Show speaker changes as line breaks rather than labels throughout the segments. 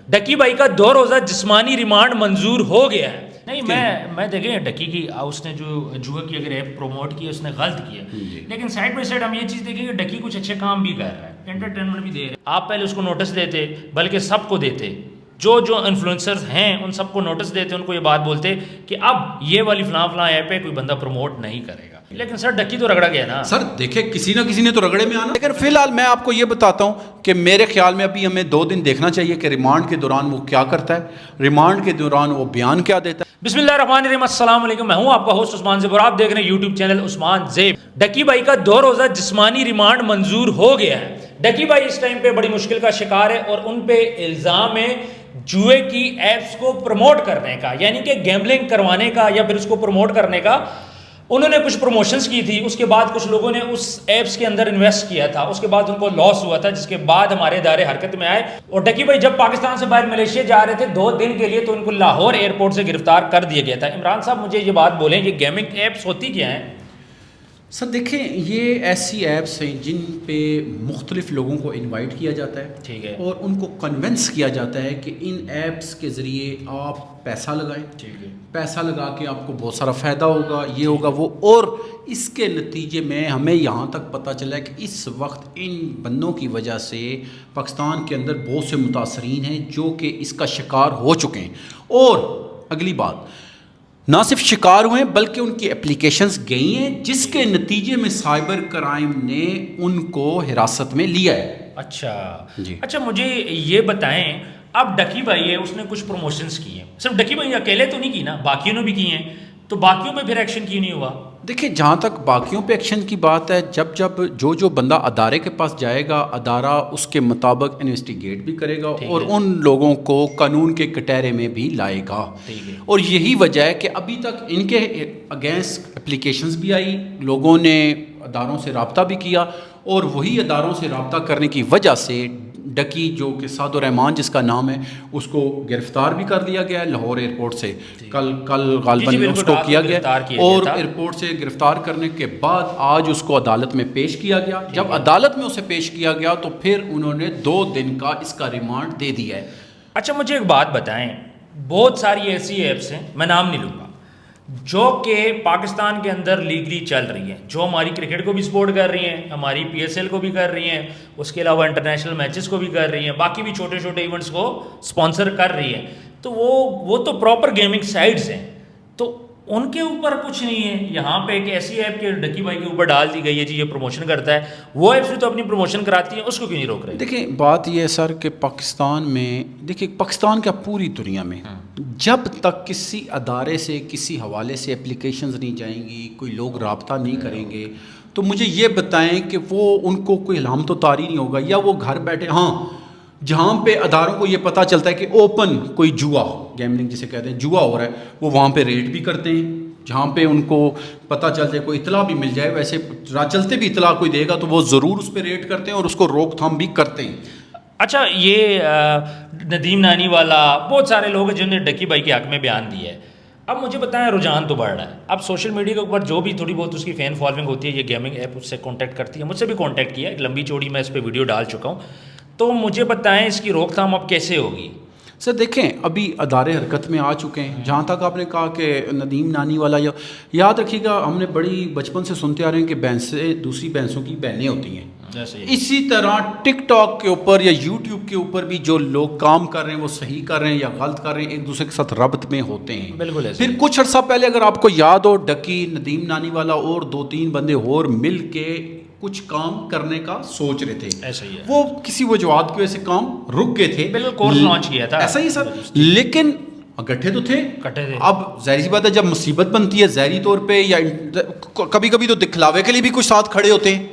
ڈکی بھائی کا 2 روزہ جسمانی ریمانڈ منظور ہو گیا ہے. نہیں میں دیکھیں ڈکی کی اس نے جو جوا کی اگر ایپ پروموٹ کی اس نے غلط کیا, لیکن سائڈ بائی سائڈ ہم یہ چیز دیکھیں کہ ڈکی کچھ اچھے کام بھی کر رہا ہے, انٹرٹینمنٹ بھی دے رہے ہیں. آپ پہلے اس کو نوٹس دیتے, بلکہ سب کو دیتے, جو انفلوئنسرز ہیں ان سب کو نوٹس دیتے, ان کو یہ بات بولتے کہ اب یہ والی فلاں ایپ ہے کوئی بندہ پروموٹ نہیں کرے گا. لیکن سر ڈکی تو رگڑا گیا نا.
سر دیکھیں کسی نہ کسی نے تو رگڑے میں آنا. لیکن فی الحال میں آپ کو یہ بتاتا ہوں کہ میرے خیال میں ابھی ہمیں 2 دن دیکھنا چاہیے کہ ریمانڈ کے دوران وہ کیا کرتا ہے, ریمانڈ کے دوران وہ بیان کیا دیتا ہے.
بسم اللہ الرحمن الرحیم, السلام علیکم, میں ہوں آپ کا ہوسٹ عثمان زیب اور آپ دیکھ رہے ہیں یوٹیوب چینل عثمان زیب. ڈکی بھائی کا 2 روزہ جسمانی ریمانڈ منظور ہو گیا ہے. ڈکی بھائی اس ٹائم پہ بڑی مشکل کا شکار ہے اور ان پہ الزام ہے جوئے کی ایپس کو پروموٹ کرنے کا, یعنی کہ گیمبلنگ کروانے کا یا پھر اس کو پروموٹ کرنے کا. انہوں نے کچھ پروموشنز کی تھی, اس کے بعد کچھ لوگوں نے اس ایپس کے اندر انویسٹ کیا تھا, اس کے بعد ان کو لاس ہوا تھا, جس کے بعد ہمارے ادارے حرکت میں آئے. اور ڈکی بھائی جب پاکستان سے باہر ملیشیا جا رہے تھے 2 دن کے لیے تو ان کو لاہور ایئرپورٹ سے گرفتار کر دیا گیا تھا. عمران صاحب مجھے یہ بات بولیں کہ گیمنگ ایپس ہوتی کیا ہیں؟
سر دیکھیں یہ ایسی ایپس ہیں جن پہ مختلف لوگوں کو انوائٹ کیا جاتا ہے,
ٹھیک ہے,
اور ان کو کنونس کیا جاتا ہے کہ ان ایپس کے ذریعے آپ پیسہ لگائیں,
ٹھیک ہے,
پیسہ لگا کے آپ کو بہت سارا فائدہ ہوگا, یہ ہوگا وہ. اور اس کے نتیجے میں ہمیں یہاں تک پتہ چلا ہے کہ اس وقت ان بندوں کی وجہ سے پاکستان کے اندر بہت سے متاثرین ہیں جو کہ اس کا شکار ہو چکے ہیں. اور اگلی بات, نہ صرف شکار ہوئے ہیں بلکہ ان کی اپلیکیشنز گئی ہیں, جس کے نتیجے میں سائبر کرائم نے ان کو حراست میں لیا ہے.
اچھا
جی,
اچھا مجھے یہ بتائیں, اب ڈکی بھائی ہے اس نے کچھ پروموشنز کی ہیں, صرف ڈکی بھائی اکیلے تو نہیں کی نا, باقیوں نے بھی کی ہیں, تو باقیوں پہ پھر ایکشن کیوں نہیں ہوا؟
دیکھیں جہاں تک باقیوں پہ ایکشن کی بات ہے, جب جو بندہ ادارے کے پاس جائے گا, ادارہ اس کے مطابق انویسٹیگیٹ بھی کرے گا اور ان لوگوں کو قانون کے کٹہرے میں بھی لائے گا. اور یہی وجہ ہے کہ ابھی تک ان کے اگینسٹ اپلیکیشنز بھی آئی, لوگوں نے اداروں سے رابطہ بھی کیا, اور وہی اداروں سے رابطہ کرنے کی وجہ سے ڈکی جو کہ سعد الرحمان جس کا نام ہے اس کو گرفتار بھی کر لیا گیا ہے لاہور ایئرپورٹ سے. کل غالباً اس کو کیا گیا, اور ایئرپورٹ سے گرفتار کرنے کے بعد آج اس کو عدالت میں پیش کیا گیا. جب عدالت میں اسے پیش کیا گیا تو پھر انہوں نے 2 دن کا اس کا ریمانڈ دے دیا ہے.
اچھا مجھے ایک بات بتائیں, بہت ساری ایسی ایپس ہیں, میں نام نہیں لوں گا, جو کہ پاکستان کے اندر لیگلی چل رہی ہیں, جو ہماری کرکٹ کو بھی سپورٹ کر رہی ہیں, ہماری PSL کو بھی کر رہی ہیں, اس کے علاوہ انٹرنیشنل میچز کو بھی کر رہی ہیں, باقی بھی چھوٹے چھوٹے ایونٹس کو سپانسر کر رہی ہیں. تو وہ تو پراپر گیمنگ سائٹس ہیں, تو ان کے اوپر کچھ نہیں ہے. یہاں پہ ایک ایسی ایپ کے ڈکی بھائی کے اوپر ڈال دی گئی ہے, جی یہ پروموشن کرتا ہے, وہ ایپس بھی تو اپنی پروموشن کراتی ہیں, اس کو کیوں نہیں روک رہے؟
دیکھیں بات یہ ہے سر کہ پاکستان میں, دیکھیں پاکستان کا پوری دنیا میں جب تک کسی ادارے سے کسی حوالے سے اپلیکیشنز نہیں جائیں گی, کوئی لوگ رابطہ نہیں کریں گے, تو مجھے یہ بتائیں کہ وہ ان کو کوئی علامت و طاری نہیں ہوگا, یا وہ گھر بیٹھے, ہاں جہاں پہ اداروں کو یہ پتہ چلتا ہے کہ اوپن کوئی جوا, گیملنگ جسے کہتے ہیں جوا ہو رہا ہے, وہ وہاں پہ ریڈ بھی کرتے ہیں. جہاں پہ ان کو پتہ چل جائے, کوئی اطلاع بھی مل جائے, ویسے راہ چلتے بھی اطلاع کوئی دے گا تو وہ ضرور اس پہ ریڈ کرتے ہیں اور اس کو روک تھام بھی کرتے ہیں.
اچھا یہ ندیم نانی والا, بہت سارے لوگ ہیں جنہوں نے ڈکی بھائی کے حق میں بیان دیا ہے. اب مجھے بتائیں رجحان تو بڑھ رہا ہے, اب سوشل میڈیا کے اوپر جو بھی تھوڑی بہت اس کی فین فالوئنگ ہوتی ہے, یہ گیمنگ ایپ اس سے کانٹیکٹ کرتی ہے, مجھ سے بھی کانٹیکٹ کیا, ایک لمبی چوڑی میں اس پہ ویڈیو ڈال چکا ہوں, تو مجھے بتائیں اس کی روک تھام اب کیسے ہوگی؟
سر دیکھیں ابھی ادارے حرکت میں آ چکے ہیں. جہاں تک آپ نے کہا کہ ندیم نانی والا, یاد رکھیے گا ہم نے بڑی بچپن سے سنتے آ رہے ہیں کہ بھینسیں دوسری بھینسوں کی بہنیں ہوتی ہیں. اسی طرح ٹک ٹاک کے اوپر یا یوٹیوب کے اوپر بھی جو لوگ کام کر رہے ہیں وہ صحیح کر رہے ہیں یا غلط کر رہے ہیں, ایک دوسرے کے ساتھ ربط میں ہوتے ہیں.
بالکل.
پھر کچھ عرصہ پہلے اگر آپ کو یاد ہو, ڈکی, ندیم نانی والا اور 2-3 بندے اور مل کے کچھ کام کرنے کا سوچ رہے تھے.
ایسا ہی ہے,
وہ کسی وجوہات کی وجہ سے کام رک گئے تھے.
بالکل کورس لانچ کیا تھا,
ایسا ہی سر, لیکن گٹھے تو تھے. اب ظاہر سی بات ہے جب مصیبت بنتی ہے ظاہری طور پہ, یا کبھی کبھی تو دکھلاوے کے لیے بھی کچھ ساتھ کھڑے ہوتے ہیں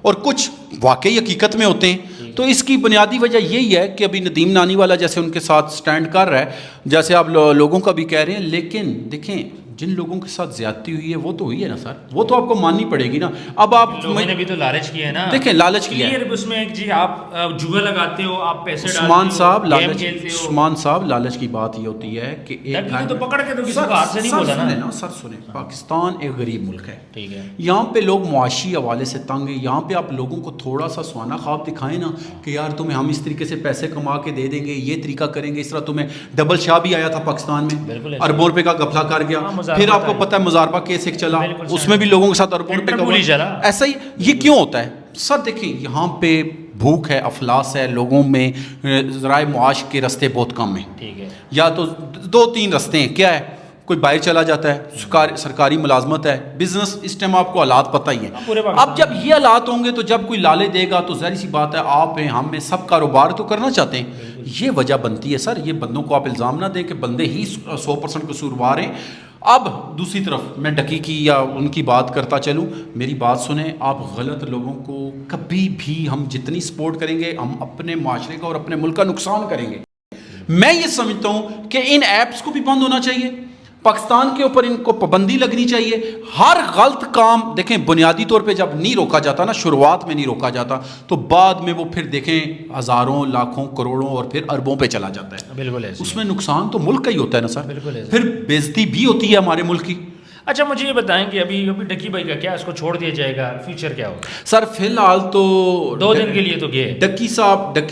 اور کچھ واقعی حقیقت میں ہوتے ہیں. تو اس کی بنیادی وجہ یہی ہے کہ ابھی ندیم نانی والا جیسے ان کے ساتھ سٹینڈ کر رہا ہے, جیسے آپ لوگوں کا بھی کہہ رہے ہیں, لیکن دیکھیں جن لوگوں کے ساتھ زیادتی ہوئی ہے وہ تو ہوئی ہے نا سر, وہ تو آپ کو ماننی پڑے گی نا. اب آپ
لوگوں نے بھی تو لالچ کیا ہے نا,
دیکھیں لالچ کیا ہے
اس میں ایک جی آپ جوا لگاتے ہو, آپ پیسے
عثمان صاحب
لالچ,
عثمان صاحب لالچ کی بات یہ ہوتی ہے کہ ایک گھر
تو پکڑ کے تو کسی کو ہاتھ سے نہیں بولا نا.
سر سنیں, پاکستان ایک غریب ملک ہے,
ٹھیک ہے,
یہاں پہ لوگ معاشی حوالے سے تنگ ہیں. یہاں پہ آپ لوگوں کو تھوڑا سا سوانح خواب دکھائیں نا کہ یار تمہیں ہم اس طریقے سے پیسے کما کے دے دیں گے, یہ طریقہ کریں گے, اس طرح تمہیں ڈبل شاہ بھی آیا تھا پاکستان میں, اربوں روپے کا گھپلا کر گیا, پھر آپ کو پتہ ہے مزاربہ کیس ایک چلا, اس میں بھی لوگوں کے ساتھ اربوں روپے کا, ایسا ہی یہ کیوں ہوتا ہے سر؟ دیکھیں یہاں پہ بھوک ہے, افلاس ہے, لوگوں میں ذرائع معاش کے راستے بہت کم ہیں,
ٹھیک ہے,
یا تو 2-3 راستے ہیں. کیا ہے؟ کوئی باہر چلا جاتا ہے, سرکاری ملازمت ہے, بزنس, اس ٹائم آپ کو حالات پتہ ہی ہیں. اب جب یہ حالات ہوں گے تو جب کوئی لالے دے گا تو ظاہر سی بات ہے آپ ہیں, ہم میں سب کاروبار تو کرنا چاہتے ہیں. یہ وجہ بنتی ہے سر, یہ بندوں کو آپ الزام نہ دیں کہ بندے ہی 100% قصوروار ہیں. اب دوسری طرف میں ڈکی کی یا ان کی بات کرتا چلوں, میری بات سنیں آپ, غلط لوگوں کو کبھی بھی ہم جتنی سپورٹ کریں گے ہم اپنے معاشرے کا اور اپنے ملک کا نقصان کریں گے. میں یہ سمجھتا ہوں کہ ان ایپس کو بھی بند ہونا چاہیے, پاکستان کے اوپر ان کو پابندی لگنی چاہیے. ہر غلط کام دیکھیں بنیادی طور پہ جب نہیں روکا جاتا نا, شروعات میں نہیں روکا جاتا, تو بعد میں وہ پھر دیکھیں ہزاروں, لاکھوں, کروڑوں اور پھر اربوں پہ چلا جاتا ہے.
بالکل,
اس میں نقصان تو ملک کا ہی ہوتا ہے نا سر,
بالکل,
پھر بےزتی بھی ہوتی ہے ہمارے ملک کی.
اچھا مجھے یہ بتائیں کہ ابھی ڈکی بھائی کا کیا, اس کو چھوڑ دیا جائے گا, فیوچر کیا ہوگا
سر؟ فی الحال تو
2 دن کے لیے تو گئے,
ڈکی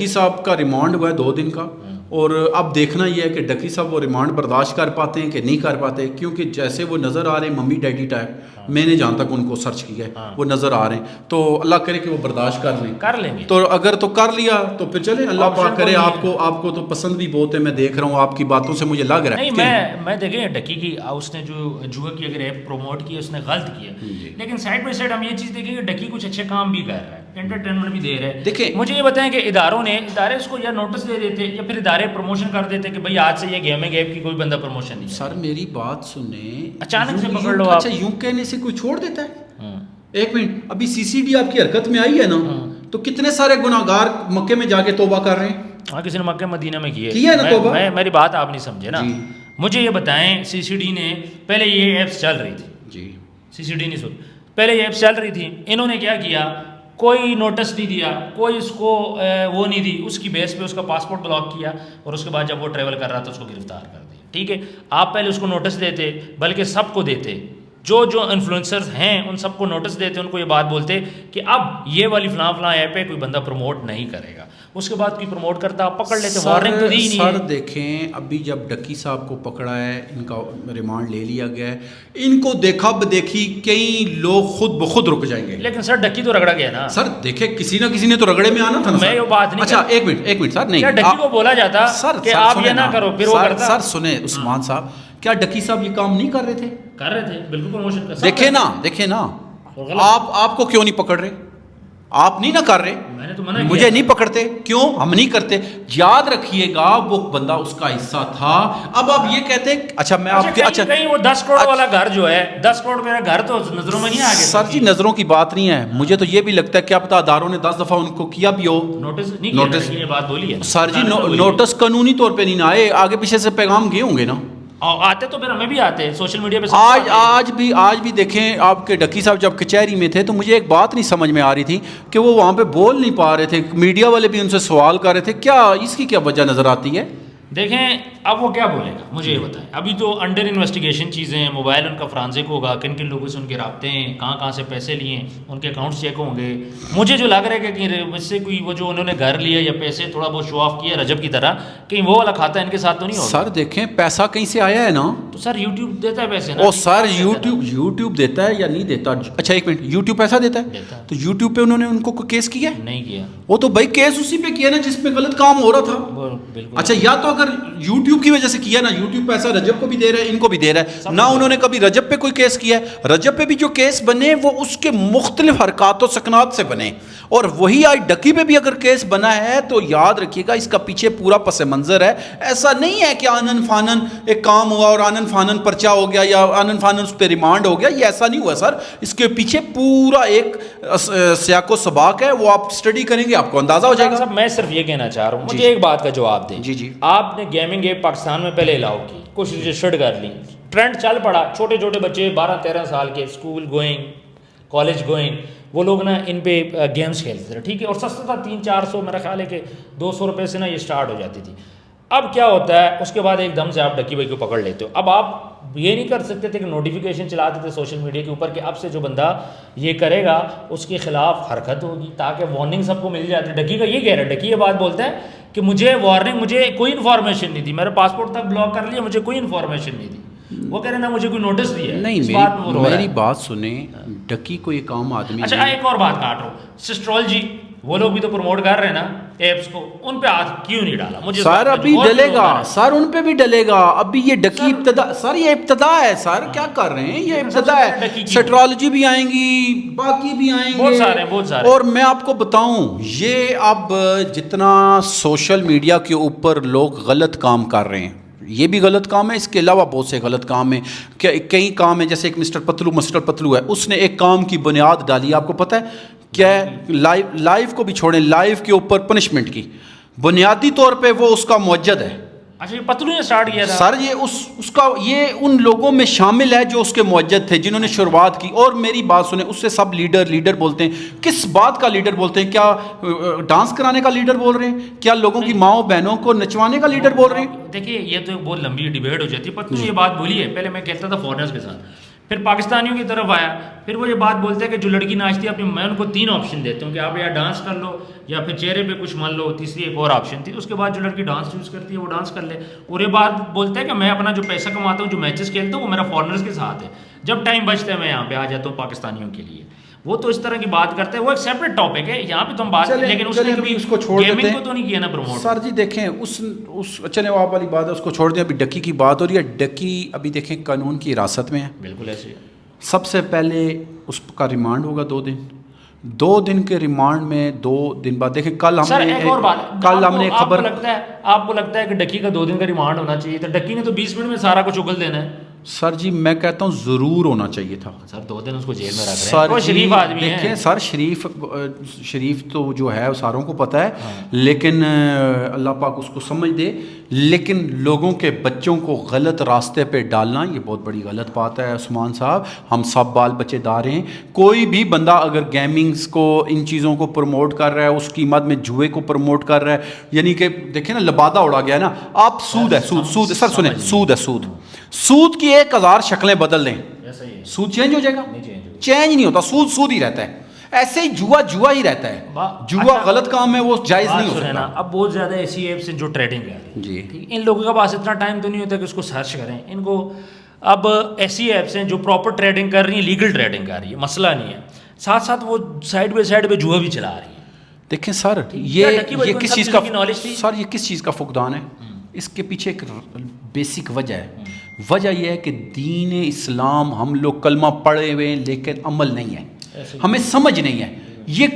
صاحب کا ریمانڈ ہوا ہے 2 دن کا, اور اب دیکھنا یہ ہے کہ ڈکی صاحب وہ ریمانڈ برداشت کر پاتے ہیں کہ نہیں کر پاتے, کیونکہ جیسے وہ نظر آ رہے ہیں ممی ڈیڈی ٹائپ, میں نے جہاں تک ان کو سرچ کیا ہے وہ نظر آ رہے ہیں, تو اللہ کرے کہ وہ برداشت کر لیں گے. تو اگر تو کر لیا تو پھر چلیں, اللہ پاک کرے. آپ کو تو پسند بھی بہت ہے, میں دیکھ رہا ہوں آپ کی باتوں سے مجھے لگ رہا ہے.
نہیں میں دیکھیں ڈکی کی اس نے جو جوا کی اگر ایپ پروموٹ کی اس نے غلط کیا, لیکن سائڈ بائی سائڈ ہم یہ چیز دیکھیں کہ ڈکی کچھ اچھے کام بھی کر رہا ہے, انٹرٹینمنٹ بھی دے رہا ہے.
دیکھیں
مجھے یہ بتائیں کہ ادارے اس کو یا نوٹس دے دیتے یا پھر ادارے پروموشن کر دیتے کہ بھائی آج سے یہ گیمنگ ایپ کی کوئی بندہ پروموشن نہیں.
سر میری بات سنیں,
اچانک سے پکڑ لو آپ.
اچھا یوں کہنے سے کوئی چھوڑ دیتا ہے؟ ایک منٹ, ابھی CCD آپ کی حرکت میں آئی ہے نا, تو کتنے سارے گناہگار مکے میں جا کے توبہ کر رہے ہیں.
ہاں کسی نے مکہ مدینہ میں کی
ہے نا توبہ.
میری بات آپ نہیں سمجھے نا. مجھے یہ بتائیں CCD نے پہلے یہ ایپس چل رہی تھی
جی,
CCD نہیں سن, پہلے یہ ایپس چل رہی تھی, انہوں نے کیا کیا, کوئی نوٹس نہیں دیا, کوئی اس کو وہ نہیں دی, اس کی بیس پہ اس کا پاسپورٹ بلاک کیا, اور اس کے بعد جب وہ ٹریول کر رہا تھا اس کو گرفتار کر دیا. ٹھیک ہے, آپ پہلے اس کو نوٹس دیتے, بلکہ سب کو دیتے, جو انفلوئنسرز ہیں ان سب کو نوٹس دیتے, ان کو یہ بات بولتے کہ اب یہ والی فلاں ایپ ہے کوئی بندہ پروموٹ نہیں کرے گا. اس کے بعد کوئی پروموٹ کرتا آپ پکڑ لیتے, وارننگ تو دی نہیں.
سر دیکھیں ابھی جب ڈکی صاحب کو پکڑا ہے, ان کا ریمانڈ لے لیا گیا ہے, ان کو دیکھا بدیکھی کئی لوگ خود بخود رک جائیں گے.
لیکن سر ڈکی تو رگڑا گیا نا سر.
دیکھیں کسی نہ کسی نے تو رگڑے میں آنا تھا نا.
میں یہ بات نہیں.
اچھا ایک منٹ سر, نہیں
کیا ڈکی کو بولا جاتا کہ آپ یہ نہ کرو, پھر وہ کرتا.
سر سنیں عثمان صاحب, کیا ڈکی صاحب یہ کام نہیں کر رہے تھے؟
کر رہے تھے, بالکل پروموشن کر.
دیکھیں نا آپ کو کیوں نہیں پکڑ رہے؟ آپ نہیں نہ کر رہے,
میں نے تو منع
مجھے نہیں پکڑتے, کیوں ہم نہیں کرتے؟ یاد رکھیے گا وہ بندہ اس کا حصہ تھا. اب آپ یہ کہتے ہیں, اچھا میں آپ کے, اچھا
کہیں وہ 10 کروڑ والا گھر جو ہے, 10 کروڑ میرا گھر تو نظروں میں نہیں آ گیا.
سر جی نظروں کی بات نہیں ہے, مجھے تو یہ بھی لگتا ہے کیا پتا اداروں نے 10 دفعہ ان کو کیا بھی ہو,
نوٹس نہیں کیا, یہ بات بولی ہے
سر جی. نوٹس قانونی طور پہ نہیں نہ آئے, آگے پیچھے سے پیغام گئے ہوں گے نا.
آتے تو پھر ہمیں بھی آتے ہیں سوشل میڈیا پہ.
آج بھی دیکھیں آپ کے ڈکی صاحب جب کچہری میں تھے تو مجھے ایک بات نہیں سمجھ میں آ رہی تھی کہ وہ وہاں پہ بول نہیں پا رہے تھے, میڈیا والے بھی ان سے سوال کر رہے تھے, کیا اس کی کیا وجہ نظر آتی ہے؟
دیکھیں اب وہ کیا بولے گا مجھے یہ بتائیں. ابھی تو انڈر انویسٹیگیشن چیزیں ہیں, موبائل ان کا فرانزک ہوگا, کن کن لوگوں سے ان کے رابطے ہیں, کہاں سے پیسے لیے, ان کے اکاؤنٹس چیک ہوں گے. مجھے جو لگ رہا ہے کہ اس سے کوئی وہ جو انہوں نے گھر لیا یا پیسے تھوڑا بہت شو آف کیا رجب کی طرح, کہیں وہ والا کھاتا ہے ان کے ساتھ تو نہیں ہوگا.
سر دیکھیں پیسہ کہیں سے آیا ہے نا,
تو سر یوٹیوب دیتا ہے پیسے نا.
او سر یوٹیوب دیتا ہے یا نہیں دیتا؟ اچھا ایک منٹ, یوٹیوب پیسہ دیتا ہے تو یوٹیوب پہ انہوں نے ان کو کیس کیا ہے؟
نہیں کیا.
وہ تو بھائی کیس اسی پہ کیا نا جس پہ غلط کام ہو رہا تھا. اچھا یا تو اگر یوٹیوب کی وجہ سے کیا نا, یوٹیوب پیسہ رجب کو بھی دے رہا ہے, ان کو بھی دے رہا ہے نا. انہوں نے کبھی رجب پہ کوئی کیس کیا ہے؟ رجب پہ بھی جو کیس بنے وہ اس کے مختلف حرکات و سکنات سے بنے, اور وہی آج ڈکی پہ بھی اگر کیس بنا ہے تو یاد رکھیے گا اس کا پیچھے پورا پس منظر ہے. ایسا نہیں ہے کہ آنن فانن ایک کام ہوا اور آنن فانن پرچہ ہو گیا یا آنن فانن اس پہ ریمانڈ ہو گیا, یہ ایسا نہیں ہوا سر. اس کے پیچھے پورا ایک سیاق و سباق ہے, وہ آپ اسٹڈی کریں گے آپ کو اندازہ ہو جائے گا.
میں صرف یہ کہنا چاہ رہا ہوں, مجھے ایک بات کا جواب دیں.
جی
آپ نے گیمنگ ایپ پاکستان میں پہلے الاؤ کی, کچھ رجسٹرڈ کر لی, ٹرینڈ چل پڑا, چھوٹے چھوٹے بچے 12-13 سال کے, اسکول گوئنگ, کالج گوئنگ, وہ لوگ نا ان پہ گیمز کھیلتے تھے, ٹھیک ہے, اور سستا تھا 300-400, میرا خیال ہے کہ 200 روپے سے نا یہ سٹارٹ ہو جاتی تھی. اب کیا ہوتا ہے, اس کے بعد ایک دم سے آپ ڈکی بھائی کو پکڑ لیتے ہو. اب آپ یہ نہیں کر سکتے تھے کہ نوٹیفیکیشن چلاتے تھے سوشل میڈیا کے اوپر کہ اب سے جو بندہ یہ کرے گا اس کے خلاف حرکت ہوگی, تاکہ وارننگ سب کو مل جاتی. ڈکی کا یہ کہہ رہا ہے, ڈکی یہ بات بولتا ہے کہ مجھے وارننگ, مجھے کوئی انفارمیشن نہیں تھی, میرا پاسپورٹ تک بلاک کر لیا, مجھے کوئی انفارمیشن نہیں تھی. وہ کہہ رہے ہیں نا مجھے کوئی نوٹس دیا ہے.
نہیں, میری بات سنیں, ڈکی کو ایک عام آدمی.
اچھا ایک اور بات کاٹ رہا ہوں, سسٹرولوجی وہ لوگ بھی تو پروموٹ کر رہے ہیں نا ایپس کو, ان پہ ہاتھ کیوں نہیں ڈالا؟ مجھے
سر ابھی ڈلے گا سر, ان پہ بھی ڈلے گا. ابھی یہ ڈکی ابتدا, سر یہ ابتدا ہے سر, کیا کر رہے ہیں, یہ ابتدا ہے. سٹرالوجی بھی آئیں گی, باقی بھی آئیں گے,
بہت سارے.
اور میں آپ کو بتاؤں, یہ اب جتنا سوشل میڈیا کے اوپر لوگ غلط کام کر رہے ہیں, یہ بھی غلط کام ہے, اس کے علاوہ بہت سے غلط کام ہیں. کئی کام ہیں, جیسے ایک مسٹر پتلو ہے, اس نے ایک کام کی بنیاد ڈالی, آپ کو پتہ ہے کیا ہے؟ لائیو کو بھی چھوڑیں, لائیو کے اوپر پنشمنٹ کی بنیادی طور پہ وہ اس کا موجد ہے.
اچھا یہ پتلو نے سٹارٹ کیا تھا
سر, یہ اس کا یہ ان لوگوں میں شامل ہے جو اس کے موجد تھے, جنہوں نے شروعات کی. اور میری بات سنیں, اس سے سب لیڈر بولتے ہیں. کس بات کا لیڈر بولتے ہیں؟ کیا ڈانس کرانے کا لیڈر بول رہے ہیں؟ کیا لوگوں کی ماؤں بہنوں کو نچوانے کا لیڈر بول رہے ہیں؟
دیکھیے یہ تو بہت لمبی ڈیبیٹ ہو جاتی ہے. پتلو یہ بات بولی ہے, پہلے میں کہتا تھا فارنرز کے ساتھ, پھر پاکستانیوں کی طرف آیا, پھر وہ یہ بات بولتے ہیں کہ جو لڑکی ناچتی ہے, میں ان کو 3 آپشن دیتا ہوں کہ آپ یا ڈانس کر لو یا پھر چہرے پہ کچھ مان لو, تیسری ایک اور آپشن تھی. اس کے بعد جو لڑکی ڈانس چوز کرتی ہے وہ ڈانس کر لے. اور یہ بات بولتے ہیں کہ میں اپنا جو پیسہ کماتا ہوں, جو میچز کھیلتا ہوں, وہ میرا فارنرز کے ساتھ ہے, جب ٹائم بچتا ہے میں یہاں پہ آ جاتا ہوں پاکستانیوں کے لیے. وہ تو اس طرح کی بات کرتے ہیں, وہ ایک سیپریٹ ٹاپک ہے, یہاں پہ تو ہم بات کریں, لیکن اس نے کبھی گیمنگ کو تو نہیں کیا نا پروموٹ.
سر جی دیکھیں, اس چلے آپ والی بات ہے, اس کو چھوڑ دیں. ابھی ڈکی کی بات ہو رہی ہے. ڈکی ابھی دیکھیں قانون کی حراست میں ہے.
بالکل ایسے ہے.
سب سے پہلے اس کا ریمانڈ ہوگا 2 دن. 2 دن کے ریمانڈ میں 2 دن بعد دیکھیں, کل ہم نے خبر,
آپ کو لگتا ہے کہ ڈکی کا 2 دن کا ریمانڈ ہونا چاہیے تھا؟ ڈکی نے تو 20 منٹ میں سارا کچھ اگل دینا ہے.
سر جی میں کہتا ہوں ضرور ہونا چاہیے تھا.
سر 2 دن اس کو جیل میں رکھ رہے ہیں, شریف آدمی ہے.
دیکھیں سر, شریف تو جو ہے ساروں کو پتہ ہے, لیکن اللہ پاک اس کو سمجھ دے. لیکن لوگوں کے بچوں کو غلط راستے پہ ڈالنا یہ بہت بڑی غلط بات ہے عثمان صاحب. ہم سب بال بچے دار ہیں. کوئی بھی بندہ اگر گیمنگز کو, ان چیزوں کو پروموٹ کر رہا ہے, اس کی مد میں جوئے کو پروموٹ کر رہا ہے, یعنی کہ دیکھیں نا لبادہ اڑا گیا نا. آپ سود ہے, سود سر سنیں, سود ہے, سود کی 1000 شکلیں بدل دیں, سود چینج ہو جائے گا؟ چینج نہیں ہوتا, سود ہی رہتا ہے. ایسے ہی جوا ہی رہتا ہے. جوا غلط کام ہے, وہ جائز نہیں ہو سکتا.
اب بہت زیادہ ایسی ایپس ہیں جو ٹریڈنگ ہے
جی,
ان لوگوں کے پاس اتنا ٹائم تو نہیں ہوتا کہ اس کو سرچ کریں. ان کو اب ایسی ایپس ہیں جو پراپر ٹریڈنگ کر رہی ہیں, لیگل ٹریڈنگ کر رہی ہے, مسئلہ نہیں ہے. ساتھ ساتھ وہ سائڈ پہ جوا بھی چلا رہی ہے.
دیکھیں سر, یہ کس چیز کا سر, یہ کس چیز کا فقدان ہے؟ اس کے پیچھے ایک بیسک وجہ ہے. وجہ یہ ہے کہ دین اسلام, ہم لوگ کلمہ پڑھے ہوئے ہیں لیکن عمل نہیں ہے, ہمیں سمجھ نہیں ہے. یہ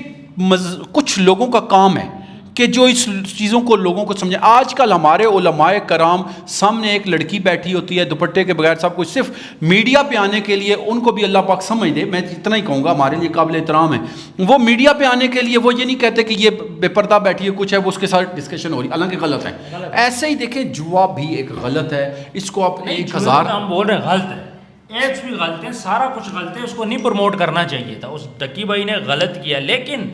کچھ لوگوں کا کام ہے کہ جو اس چیزوں کو لوگوں کو سمجھیں. آج کل ہمارے علماء کرام سامنے ایک لڑکی بیٹھی ہوتی ہے دوپٹے کے بغیر, سب کچھ صرف میڈیا پہ آنے کے لیے. ان کو بھی اللہ پاک سمجھ دے, میں اتنا ہی کہوں گا, ہمارے لیے قابل احترام ہے. وہ میڈیا پہ آنے کے لیے, وہ یہ نہیں کہتے کہ یہ بے پردہ بیٹھی ہے, کچھ ہے, وہ اس کے ساتھ ڈسکشن ہو رہی, حالانکہ غلط ہے. ایسے ہی دیکھیں جوا بھی ایک غلط ہے. اس کو آپ 1000
ہم بول رہے ہیں غلط ہے, ایپس بھی غلط ہیں, سارا کچھ غلط ہے. اس کو نہیں پروموٹ کرنا چاہیے تھا. اس ڈکی بھائی نے غلط کیا, لیکن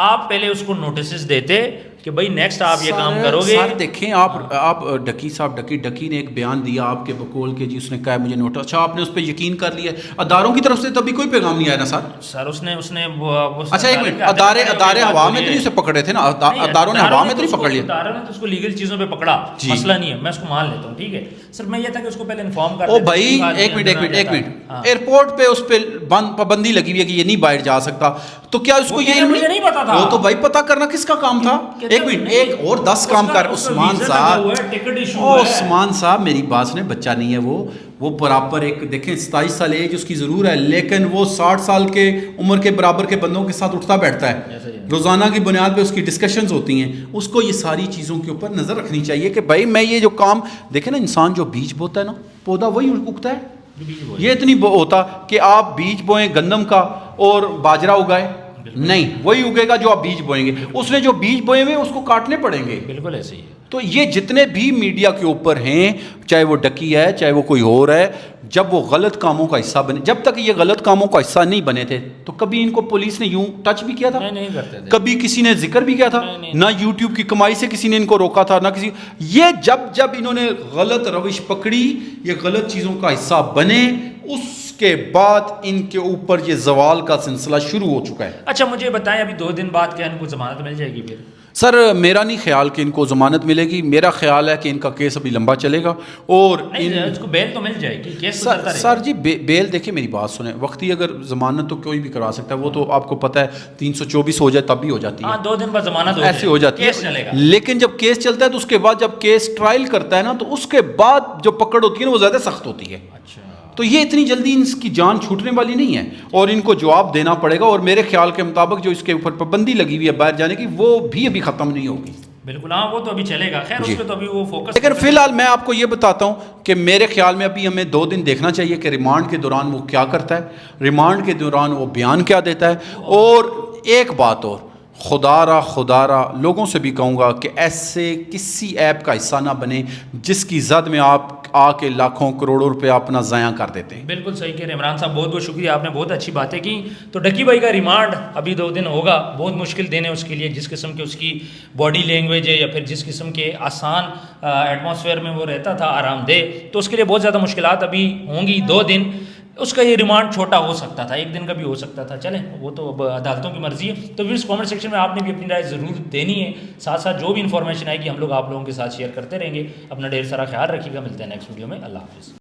آپ پہلے اس کو نوٹسز دیتے کہ بھائی نیکسٹ آپ یہ کام کرو گے.
سر دیکھیں آپ ڈکی صاحب, ڈکی نے ایک بیان دیا آپ کے بقول کے, جی اس نے کہا مجھے نوٹس. اچھا آپ نے اس پہ یقین کر لیا. اداروں کی طرف سے تبھی کوئی پیغام نہیں آیا نا سر؟
سر اس نے
اچھا ایک منٹ, ادارے ہوا میں تو نہیں اسے پکڑے تھے نا, اداروں نے ہوا میں تو نہیں پکڑ لیا.
اداروں نے تو اس کو لیگل چیزوں پہ پکڑا, مسئلہ نہیں ہے, میں اس کو مان لیتا ہوں, ٹھیک ہے سر. میں یہ تھا کہ اس کو پہلے انفارم کر.
او بھائی ایک منٹ, ایئرپورٹ پہ اس پہ پابندی لگی ہوئی ہے کہ یہ نہیں باہر جا سکتا, تو کیا اس کو یہ
مجھے نہیں پتا تھا؟
وہ تو بھائی پتا کرنا کس کا کام تھا. ایک منٹ, ایک اور 10 کام کر. عثمان صاحب میری بات سنیں, بچہ نہیں ہے وہ برابر ایک, دیکھیں 27 سال ایج اس کی ضرور ہے, لیکن وہ 60 سال کے عمر کے برابر کے بندوں کے ساتھ اٹھتا بیٹھتا ہے. روزانہ کی بنیاد پہ اس کی ڈسکشنز ہوتی ہیں. اس کو یہ ساری چیزوں کے اوپر نظر رکھنی چاہیے کہ بھائی میں یہ جو کام, دیکھیں نا انسان جو بیج بوتا ہے نا, پودا وہی اگتا ہے. یہ اتنی ہوتا کہ آپ بیج بوئیں گندم کا اور باجرہ اگائے, نہیں, وہی اگے گا جو آپ بیج بوئیں گے. اس نے جو بیج بوئے ہوئے اس کو کاٹنے پڑیں گے.
بالکل ایسے ہی ہے.
تو یہ جتنے بھی میڈیا کے اوپر ہیں، چاہے وہ ڈکی ہے چاہے وہ کوئی اور ہے، جب وہ غلط کاموں کا حصہ بنے، جب تک یہ غلط کاموں کا حصہ نہیں بنے تھے تو کبھی ان کو پولیس نے یوں ٹچ بھی کیا تھا؟
نہیں کرتے تھے.
کبھی کسی نے ذکر بھی کیا تھا؟ نہ یوٹیوب کی کمائی سے کسی نے ان کو روکا تھا، نہ کسی. یہ جب انہوں نے غلط روش پکڑی، یہ غلط چیزوں کا حصہ بنے، اس کے بعد ان کے اوپر یہ زوال کا سلسلہ شروع ہو چکا ہے.
اچھا مجھے بتائیں ابھی 2 دن بعد کیا ان کو ضمانت مل جائے گی پھر؟
سر میرا نہیں خیال کہ ان کو ضمانت ملے گی، میرا خیال ہے کہ ان کا کیس ابھی لمبا چلے گا. اور
اس کو بیل تو مل جائے گی، کیس تو چلتا رہے گا.
سر جی بیل دیکھیں میری بات سنیں، وقتی اگر ضمانت تو کوئی بھی کروا سکتا ہے، وہ تو آپ کو پتہ ہے 324 ہو جائے تب بھی ہو جاتی ہے.
ہاں 2 دن بعد ضمانت
ایسی ہو جاتی ہے،
کیس چلے گا.
لیکن جب کیس چلتا ہے تو اس کے بعد جب کیس ٹرائل کرتا ہے نا تو اس کے بعد جو پکڑ ہوتی ہے نا وہ زیادہ سخت ہوتی ہے.
اچھا
تو یہ اتنی جلدی ان کی جان چھوٹنے والی نہیں ہے اور ان کو جواب دینا پڑے گا. اور میرے خیال کے مطابق جو اس کے اوپر پابندی لگی ہوئی ہے باہر جانے کی، وہ بھی ابھی ختم نہیں ہوگی.
بالکل ہاں، وہ تو ابھی چلے گا. خیر اس پہ تو ابھی وہ فوکس.
لیکن فی الحال میں آپ کو یہ بتاتا ہوں کہ میرے خیال میں ابھی ہمیں 2 دن دیکھنا چاہیے کہ ریمانڈ کے دوران وہ کیا کرتا ہے، ریمانڈ کے دوران وہ بیان کیا دیتا ہے. اور ایک بات اور، خدا را لوگوں سے بھی کہوں گا کہ ایسے کسی ایپ کا حصہ نہ بنے جس کی زد میں آپ آ کے لاکھوں کروڑوں روپے اپنا ضائع کر دیتے ہیں.
بالکل صحیح کہہ رہے ہیں عمران صاحب، بہت بہت شکریہ، آپ نے بہت اچھی باتیں کی. تو ڈکی بھائی کا ریمانڈ ابھی 2 دن ہوگا، بہت مشکل دن ہے اس کے لیے، جس قسم کی اس کی باڈی لینگویج ہے یا پھر جس قسم کے آسان ایٹماسفیئر میں وہ رہتا تھا، آرام دہ، تو اس کے لیے بہت زیادہ مشکلات ابھی ہوں گی. 2 دن اس کا یہ ریمانڈ چھوٹا ہو سکتا تھا، 1 دن کا بھی ہو سکتا تھا. چلیں وہ تو اب عدالتوں کی مرضی ہے. تو پھر اس کامنٹ سیکشن میں آپ نے بھی اپنی رائے ضرور دینی ہے. ساتھ ساتھ جو بھی انفارمیشن آئے گی ہم لوگ آپ لوگوں کے ساتھ شیئر کرتے رہیں گے. اپنا ڈھیر سارا خیال رکھیے گا. ملتے ہیں نیکسٹ ویڈیو میں. اللہ حافظ.